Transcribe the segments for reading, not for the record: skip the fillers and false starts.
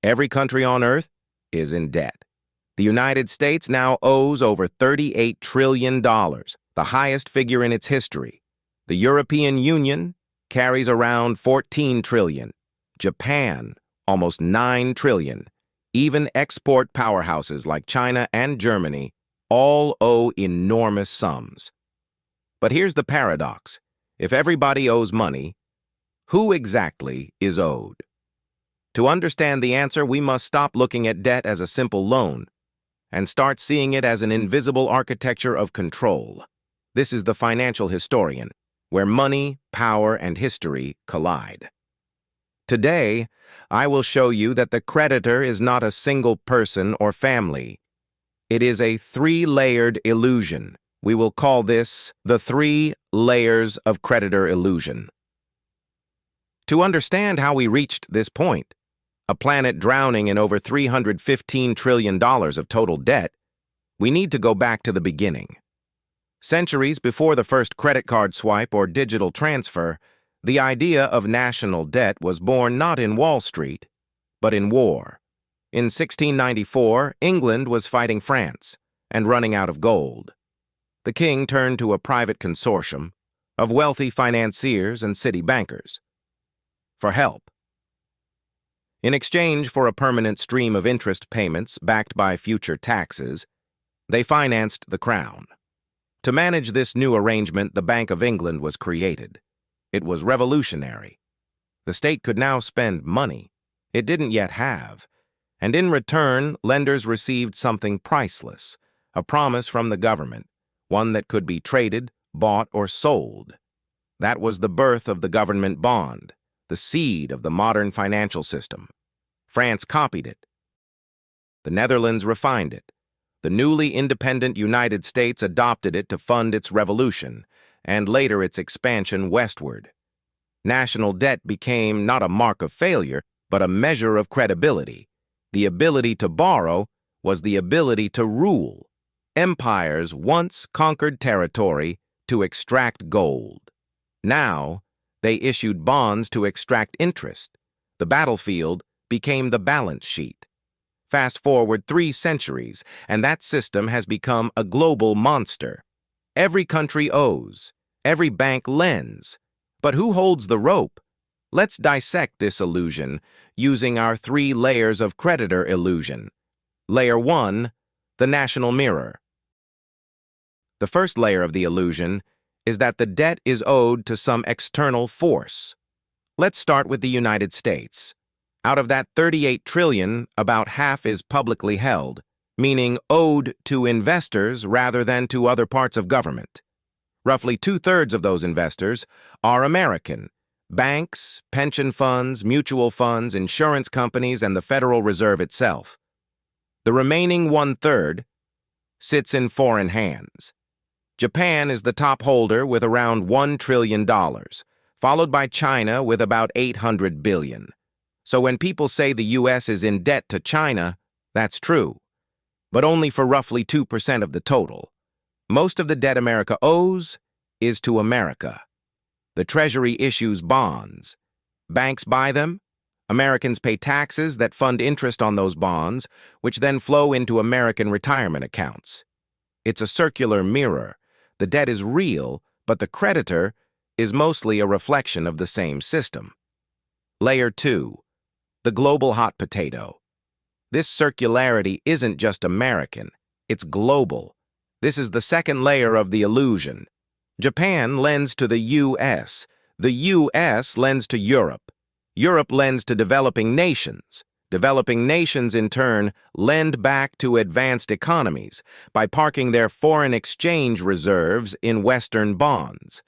Every country on Earth is in debt. The United States now owes over $38 trillion, the highest figure in its history. The European Union carries around $14 trillion. Japan, almost $9 trillion. Even export powerhouses like China and Germany all owe enormous sums. But here's the paradox. If everybody owes money, who exactly is owed? To understand the answer, we must stop looking at debt as a simple loan and start seeing it as an invisible architecture of control. This is the Financial Historian, where money, power, and history collide. Today, I will show you that the creditor is not a single person or family. It is a three-layered illusion. We will call this the 3 layers of creditor illusion. To understand how we reached this point, a planet drowning in over $315 trillion of total debt, we need to go back to the beginning. Centuries before the first credit card swipe or digital transfer, the idea of national debt was born not in Wall Street, but in war. In 1694, England was fighting France and running out of gold. The king turned to a private consortium of wealthy financiers and city bankers for help. In exchange for a permanent stream of interest payments backed by future taxes, they financed the crown. To manage this new arrangement, the Bank of England was created. It was revolutionary. The state could now spend money it didn't yet have, and in return, lenders received something priceless, a promise from the government, one that could be traded, bought, or sold. That was the birth of the government bond, the seed of the modern financial system. France copied it. The Netherlands refined it. The newly independent United States adopted it to fund its revolution, and later its expansion westward. National debt became not a mark of failure, but a measure of credibility. The ability to borrow was the ability to rule. Empires once conquered territory to extract gold. Now, they issued bonds to extract interest. The battlefield became the balance sheet. Fast forward 3 centuries, and that system has become a global monster. Every country owes. Every bank lends. But who holds the rope? Let's dissect this illusion using our 3 layers of creditor illusion. Layer 1, the national mirror. The first layer of the illusion is that the debt is owed to some external force. Let's start with the United States. Out of that $38 trillion, about half is publicly held, meaning owed to investors rather than to other parts of government. Roughly 2/3 of those investors are American: banks, pension funds, mutual funds, insurance companies, and the Federal Reserve itself. The remaining 1/3 sits in foreign hands. Japan is the top holder with around $1 trillion, followed by China with about $800 billion. So when people say the U.S. is in debt to China, that's true, but only for roughly 2% of the total. Most of the debt America owes is to America. The Treasury issues bonds. Banks buy them. Americans pay taxes that fund interest on those bonds, which then flow into American retirement accounts. It's a circular mirror. The debt is real, but the creditor is mostly a reflection of the same system. Layer 2. The global hot potato. This circularity isn't just American, it's global. This is the second layer of the illusion. Japan lends to the U.S. The U.S. lends to Europe. Europe lends to developing nations. Developing nations, in turn, lend back to advanced economies by parking their foreign exchange reserves in Western bonds.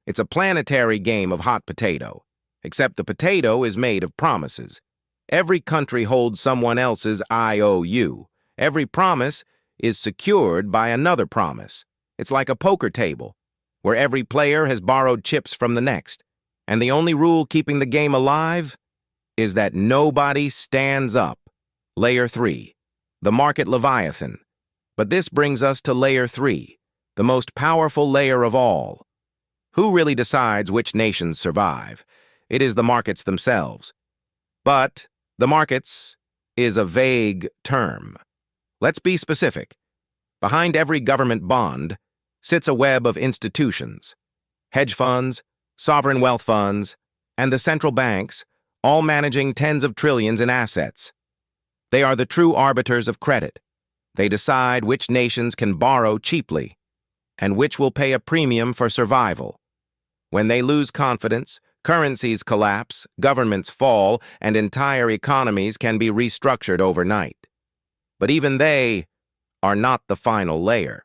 It's a planetary game of hot potato, except the potato is made of promises. Every country holds someone else's IOU. Every promise is secured by another promise. It's like a poker table, where every player has borrowed chips from the next, and the only rule keeping the game alive is that nobody stands up. Layer 3, the market leviathan. But this brings us to layer 3, the most powerful layer of all. Who really decides which nations survive? It is the markets themselves. But the markets is a vague term. Let's be specific. Behind every government bond sits a web of institutions, hedge funds, sovereign wealth funds, and the central banks, all managing tens of trillions in assets. They are the true arbiters of credit. They decide which nations can borrow cheaply and which will pay a premium for survival. When they lose confidence, currencies collapse, governments fall, and entire economies can be restructured overnight. But even they are not the final layer.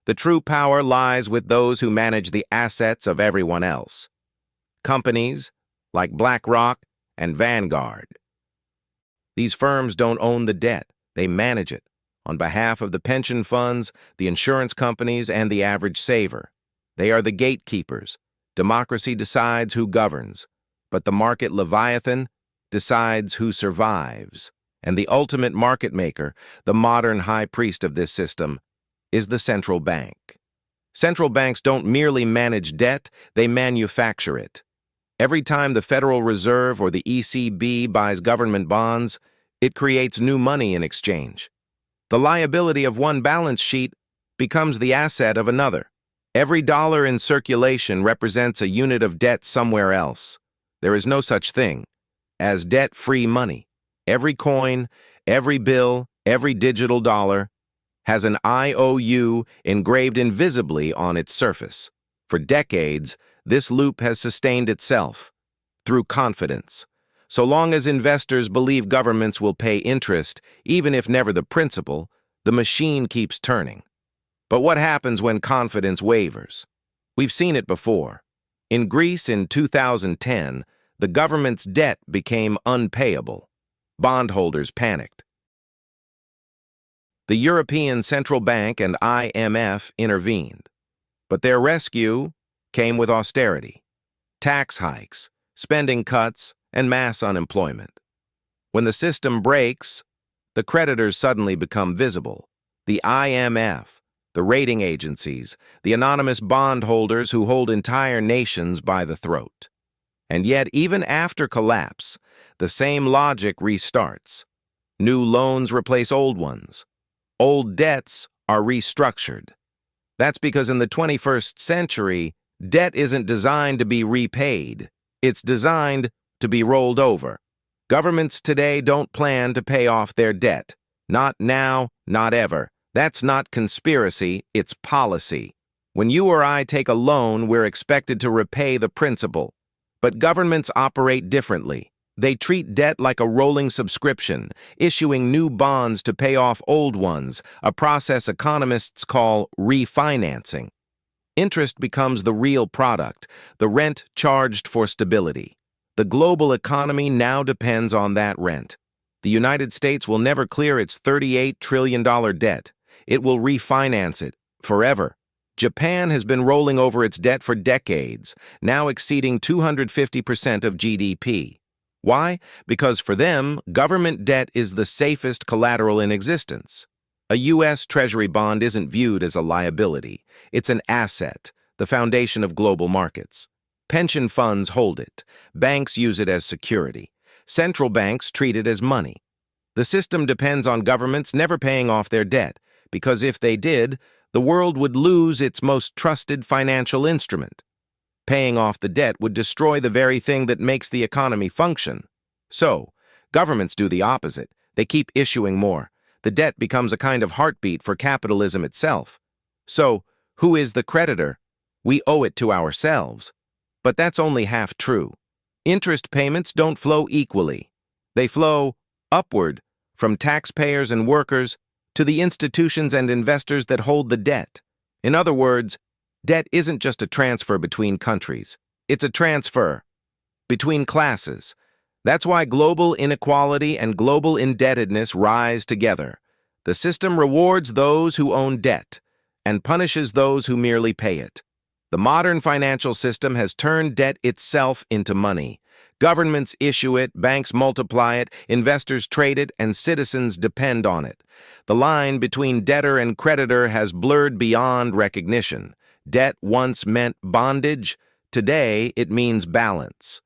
The true power lies with those who manage the assets of everyone else. Companies like BlackRock and Vanguard. These firms don't own the debt, they manage it on behalf of the pension funds, the insurance companies, and the average saver. They are the gatekeepers. Democracy decides who governs, but the market leviathan decides who survives. And the ultimate market maker, the modern high priest of this system, is the central bank. Central banks don't merely manage debt, they manufacture it. Every time the Federal Reserve or the ECB buys government bonds, it creates new money in exchange. The liability of one balance sheet becomes the asset of another. Every dollar in circulation represents a unit of debt somewhere else. There is no such thing as debt-free money. Every coin, every bill, every digital dollar has an IOU engraved invisibly on its surface. For decades, this loop has sustained itself through confidence. So long as investors believe governments will pay interest, even if never the principal, the machine keeps turning. But what happens when confidence wavers? We've seen it before. In Greece in 2010, the government's debt became unpayable. Bondholders panicked. The European Central Bank and IMF intervened. But their rescue came with austerity, tax hikes, spending cuts, and mass unemployment. When the system breaks, the creditors suddenly become visible. The IMF, the rating agencies, the anonymous bondholders who hold entire nations by the throat. And yet, even after collapse, the same logic restarts. New loans replace old ones. Old debts are restructured. That's because in the 21st century, debt isn't designed to be repaid. It's designed to be rolled over. Governments today don't plan to pay off their debt. Not now, not ever. That's not conspiracy, it's policy. When you or I take a loan, we're expected to repay the principal. But governments operate differently. They treat debt like a rolling subscription, issuing new bonds to pay off old ones, a process economists call refinancing. Interest becomes the real product, the rent charged for stability. The global economy now depends on that rent. The United States will never clear its $38 trillion debt. It will refinance it forever. Japan has been rolling over its debt for decades, now exceeding 250% of GDP. Why? Because for them, government debt is the safest collateral in existence. A U.S. Treasury bond isn't viewed as a liability. It's an asset, the foundation of global markets. Pension funds hold it. Banks use it as security. Central banks treat it as money. The system depends on governments never paying off their debt, because if they did, the world would lose its most trusted financial instrument. Paying off the debt would destroy the very thing that makes the economy function. So, governments do the opposite. They keep issuing more. The debt becomes a kind of heartbeat for capitalism itself. So, who is the creditor? We owe it to ourselves. But that's only half true. Interest payments don't flow equally. They flow upward from taxpayers and workers to the institutions and investors that hold the debt. In other words, debt isn't just a transfer between countries. It's a transfer between classes. That's why global inequality and global indebtedness rise together. The system rewards those who own debt and punishes those who merely pay it. The modern financial system has turned debt itself into money. Governments issue it, banks multiply it, investors trade it, and citizens depend on it. The line between debtor and creditor has blurred beyond recognition. Debt once meant bondage. Today, it means balance.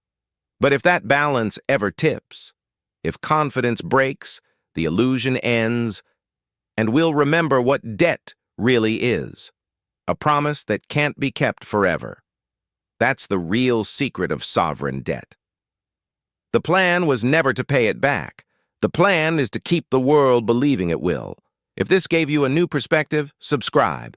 But if that balance ever tips, If confidence breaks, the illusion ends, and we'll remember what debt really is. A promise that can't be kept forever. That's the real secret of sovereign debt. The plan was never to pay it back. The plan is to keep the world believing it will. If this gave you a new perspective, subscribe.